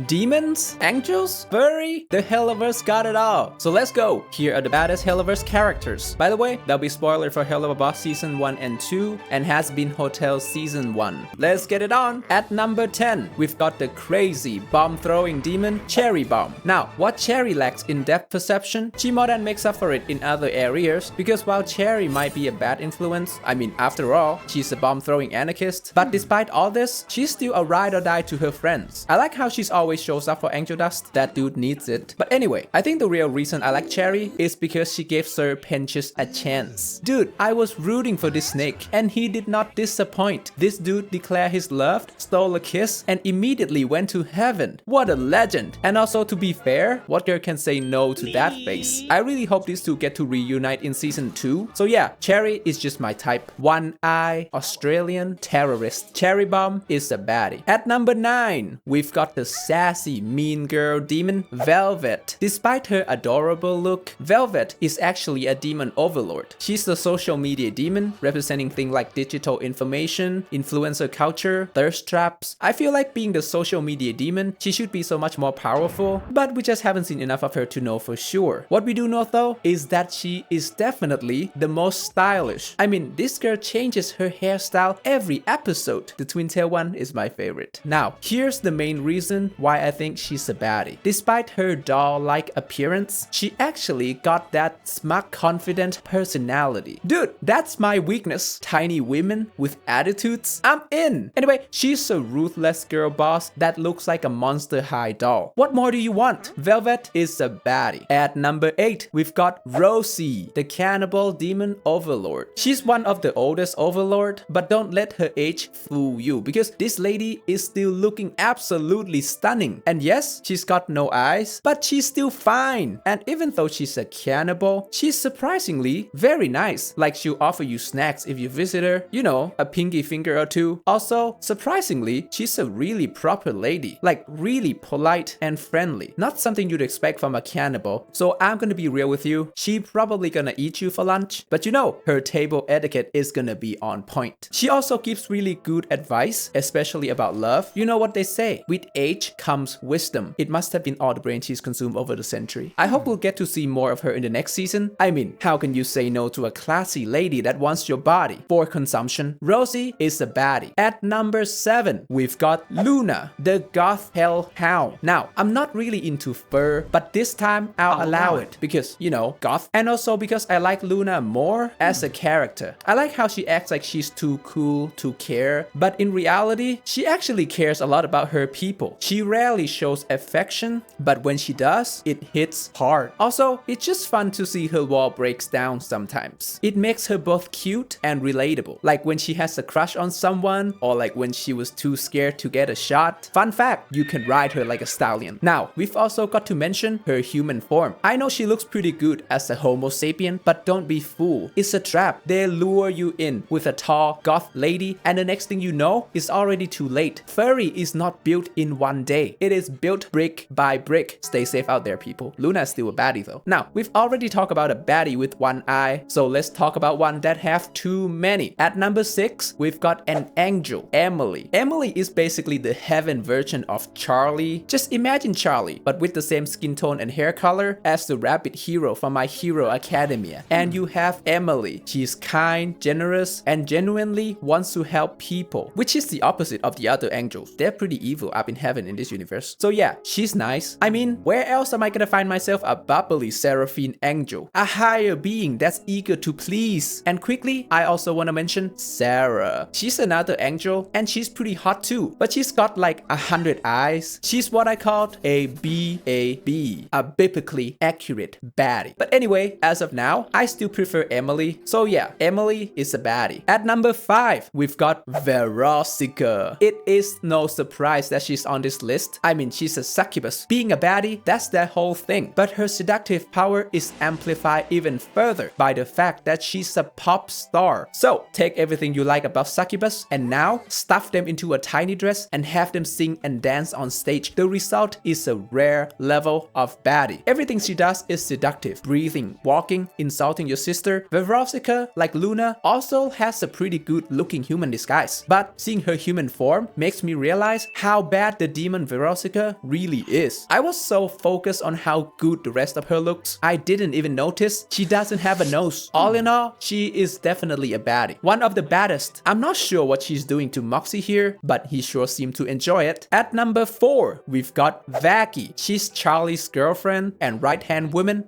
Demons? Angels? Furry? The Hellaverse got it all. So let's go. Here are the baddest Hellaverse characters. By the way, there'll be spoiler for Hellaverse Season 1 and 2 and Has Been Hotel Season 1. Let's get it on. At number 10, we've got the crazy bomb-throwing demon, Cherry Bomb. Now, what Cherry lacks in depth perception, she more than makes up for it in other areas, because while Cherry might be a bad influence, I mean, after all, she's a bomb-throwing anarchist, but despite all this, she's still a ride or die to her friends. I like how she's always shows up for Angel Dust. That dude needs it. But anyway, I think the real reason I like Cherry is because she gave Sir Pentious a chance. Dude, I was rooting for this snake and he did not disappoint. This dude declared his love, stole a kiss, and immediately went to heaven. What a legend. And also, to be fair, what girl can say no to that face? I really hope these two get to reunite in season 2. So yeah, Cherry is just my type. One-eye Australian terrorist. Cherry Bomb is a baddie. At number 9, we've got the sassy mean girl demon, Velvet. Despite her adorable look, Velvet is actually a demon overlord. She's the social media demon, representing things like digital information, influencer culture, thirst traps. I feel like being the social media demon, she should be so much more powerful, but we just haven't seen enough of her to know for sure. What we do know though is that she is definitely the most stylish. I mean, this girl changes her hairstyle every episode. The twin tail one is my favorite. Now, here's the main reason why I think she's a baddie. Despite her doll-like appearance, she actually got that smug, confident personality. Dude, that's my weakness. Tiny women with attitudes. I'm in. Anyway, she's a ruthless girl boss that looks like a Monster High doll. What more do you want? Velvet is a baddie. At number 8, we've got Rosie, the cannibal demon overlord. She's one of the oldest overlord, but don't let her age fool you, because this lady is still looking absolutely stunning. And yes, she's got no eyes, but she's still fine. And even though she's a cannibal, she's surprisingly very nice. Like, she'll offer you snacks if you visit her, you know, a pinky finger or two. Also, surprisingly, she's a really proper lady, like really polite and friendly. Not something you'd expect from a cannibal. So I'm gonna be real with you, she probably gonna eat you for lunch, but you know, her table etiquette is gonna be on point. She also gives really good advice, especially about love. You know what they say, with age comes wisdom. It must have been all the brain she's consumed over the century. I hope we'll get to see more of her in the next season. I mean, how can you say no to a classy lady that wants your body for consumption? Rosie is a baddie. At number 7, we've got Luna, the goth hellhound. Now, I'm not really into fur, but this time I'll allow it because, you know, goth. And also because I like Luna more as a character. I like how she acts like she's too cool to care, but in reality, she actually cares a lot about her people. She rarely shows affection, but when she does, it hits hard. Also, it's just fun to see her wall breaks down sometimes. It makes her both cute and relatable, like when she has a crush on someone, or like when she was too scared to get a shot. Fun fact, you can ride her like a stallion. Now, we've also got to mention her human form. I know she looks pretty good as a homo sapien, but don't be fooled. It's a trap. They lure you in with a tall goth lady, and the next thing you know, it's already too late. Furry is not built in one day. It is built brick by brick. Stay safe out there, people. Luna is still a baddie though. Now, we've already talked about a baddie with one eye, so let's talk about one that have too many. At number 6, we've got an angel, Emily. Emily is basically the heaven version of Charlie. Just imagine Charlie, but with the same skin tone and hair color as the rabbit hero from My Hero Academia. And you have Emily. She's kind, generous, and genuinely wants to help people, which is the opposite of the other angels. They're pretty evil up in heaven in this universe. So yeah, she's nice. I mean, where else am I gonna find myself a bubbly seraphine angel? A higher being that's eager to please. And quickly, I also want to mention Sarah. She's another angel, and she's pretty hot too, but she's got like 100 eyes. She's what I called a BAB, a biblically accurate baddie. But anyway, as of now, I still prefer Emily. So yeah, Emily is a baddie. At number 5, we've got Verosica. It is no surprise that she's on this list. I mean, she's a succubus. Being a baddie, that's their whole thing. But her seductive power is amplified even further by the fact that she's a pop star. So take everything you like about succubus and now stuff them into a tiny dress and have them sing and dance on stage. The result is a rare level of baddie. Everything she does is seductive. Breathing, walking, insulting your sister. Verosica, like Luna, also has a pretty good looking human disguise. But seeing her human form makes me realize how bad the demon demon Veronica really is. I was so focused on how good the rest of her looks, I didn't even notice she doesn't have a nose. All in all, she is definitely a baddie. One of the baddest. I'm not sure what she's doing to Moxie here, but he sure seemed to enjoy it. At number 4, we've got Vaki. She's Charlie's girlfriend and right-hand woman.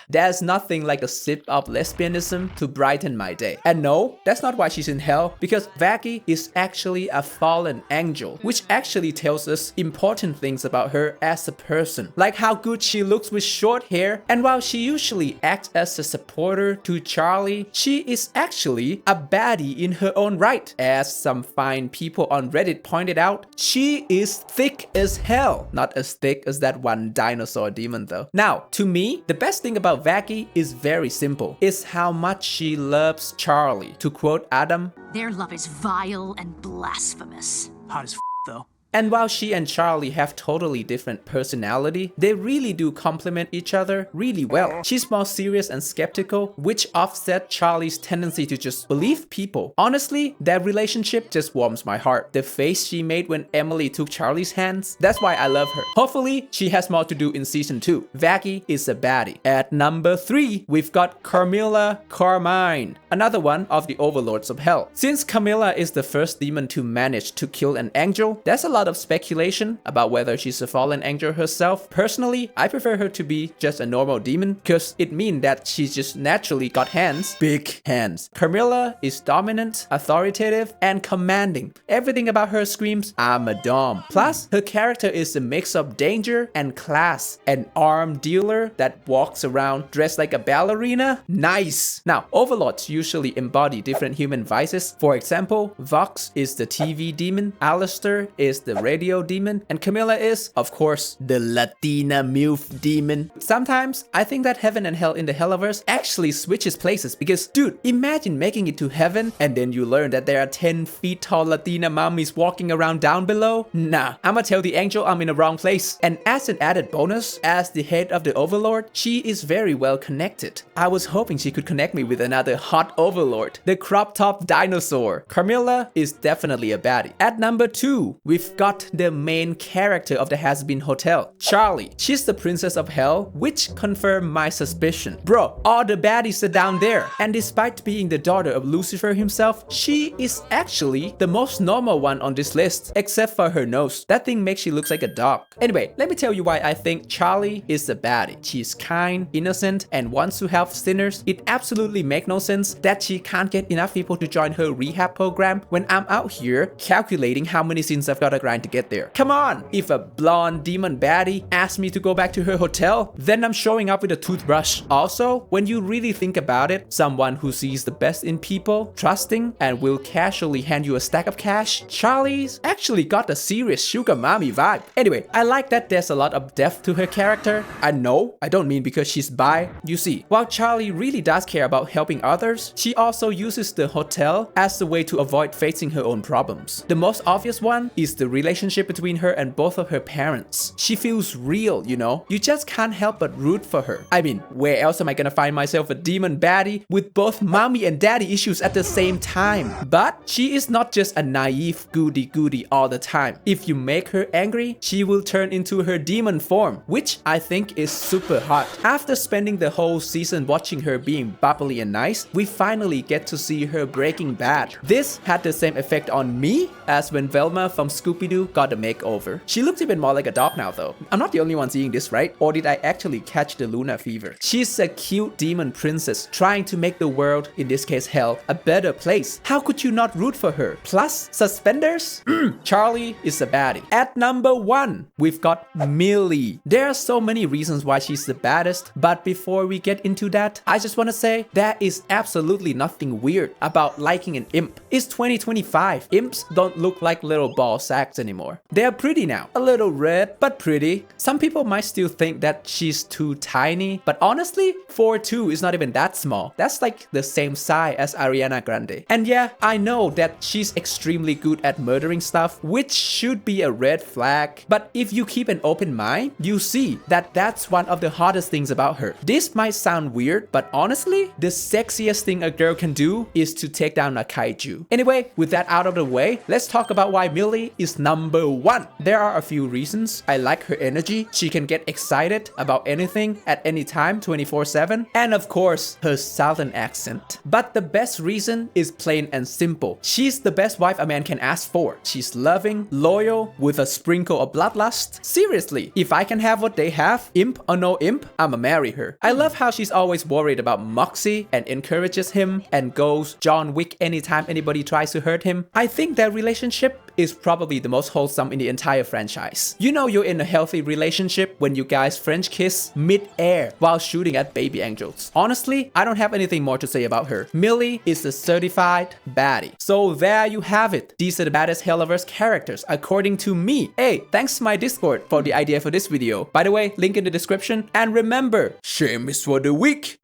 There's nothing like a sip of lesbianism to brighten my day. And no, that's not why she's in hell, because Vaki is actually a fallen angel, which actually tells us important things about her as a person, like how good she looks with short hair. And while she usually acts as a supporter to Charlie, she is actually a baddie in her own right. As some fine people on Reddit pointed out, she is thick as hell. Not as thick as that one dinosaur demon though. Now, to me, the best thing about Vaki is very simple. It's how much she loves Charlie. To quote Adam, "Their love is vile and blasphemous." Hot as though. and while she and Charlie have totally different personality, they really do complement each other really well. She's more serious and skeptical, which offset Charlie's tendency to just believe people. Honestly, their relationship just warms my heart. The face she made when Emily took Charlie's hands, that's why I love her. Hopefully, she has more to do in season 2. Vaki is a baddie. At number 3, we've got Carmilla Carmine, another one of the overlords of hell. Since Carmilla is the first demon to manage to kill an angel, there's a lot of speculation about whether she's a fallen angel herself. Personally, I prefer her to be just a normal demon, because it means that she's just naturally got hands, big hands. Carmilla is dominant, authoritative, and commanding. Everything about her screams, "I'm a dom." Plus, her character is a mix of danger and class. An armed dealer that walks around dressed like a ballerina. Nice! Now, overlords usually embody different human vices. For example, Vox is the TV demon, Alistair is the radio demon, and Carmilla is, of course, the Latina MILF demon. Sometimes, I think that heaven and hell in the Hellaverse actually switches places because, dude, imagine making it to heaven and then you learn that there are 10 feet tall Latina mommies walking around down below. Nah, I'ma tell the angel I'm in the wrong place. And as an added bonus, as the head of the overlord, she is very well connected. I was hoping she could connect me with another hot overlord, the crop top dinosaur. Carmilla is definitely a baddie. At number 2, we've got the main character of the Has-Been Hotel, Charlie. She's the princess of hell, which confirmed my suspicion. Bro, all the baddies are down there. And despite being the daughter of Lucifer himself, she is actually the most normal one on this list, except for her nose. That thing makes she look like a dog. Anyway, let me tell you why I think Charlie is a baddie. She's kind, innocent, and wants to help sinners. It absolutely makes no sense that she can't get enough people to join her rehab program when I'm out here calculating how many sins I've gotta grind to get there. Come on! If a blonde demon baddie asks me to go back to her hotel, then I'm showing up with a toothbrush. Also, when you really think about it, someone who sees the best in people, trusting, and will casually hand you a stack of cash, Charlie's actually got a serious sugar mommy vibe. Anyway, I like that there's a lot of depth to her character. And no, I don't mean because she's bi. You see, while Charlie really does care about helping others, she also uses the hotel as a way to avoid facing her own problems. The most obvious one is the relationship between her and both of her parents. She feels real, you know? You just can't help but root for her. I mean, where else am I gonna find myself a demon baddie with both mommy and daddy issues at the same time? But she is not just a naive goody-goody all the time. If you make her angry, she will turn into her demon form, which I think is super hot. After spending the whole season watching her being bubbly and nice, we finally get to see her breaking bad. This had the same effect on me as when Velma from Scooby-Doo got a makeover. She looks even more like a dog now though. I'm not the only one seeing this, right? Or did I actually catch the Luna fever? She's a cute demon princess trying to make the world, in this case hell, a better place. How could you not root for her? Plus, suspenders? Charlie is a baddie. At number 1, we've got Millie. There are so many reasons why she's the baddest, but before we get into that, I just want to say there is absolutely nothing weird about liking an imp. It's 2025. Imps don't look like little ball sacks anymore. They're pretty now. A little red, but pretty. Some people might still think that she's too tiny, but honestly, 4'2" is not even that small. That's like the same size as Ariana Grande. And yeah, I know that she's extremely good at murdering stuff, which should be a red flag. But if you keep an open mind, you see that that's one of the hottest things about her. This might sound weird, but honestly, the sexiest thing a girl can do is to take down a kaiju. Anyway, with that out of the way, let's talk about why Millie is number 1. There are a few reasons. I like her energy. She can get excited about anything at any time 24/7. And of course, her southern accent. But the best reason is plain and simple. She's the best wife a man can ask for. She's loving, loyal, with a sprinkle of bloodlust. Seriously, if I can have what they have, imp or no imp, I'ma marry her. I love how she's always worried about Moxie and encourages him and goes John Wick anytime anybody tries to hurt him. I think their relationship is probably the most wholesome in the entire franchise. You know you're in a healthy relationship when you guys French kiss mid-air while shooting at baby angels. Honestly, I don't have anything more to say about her. Millie is a certified baddie. So there you have it. These are the baddest Hellaverse characters according to me. Hey, thanks to my Discord for the idea for this video. By the way, link in the description. And remember, shame is for the weak.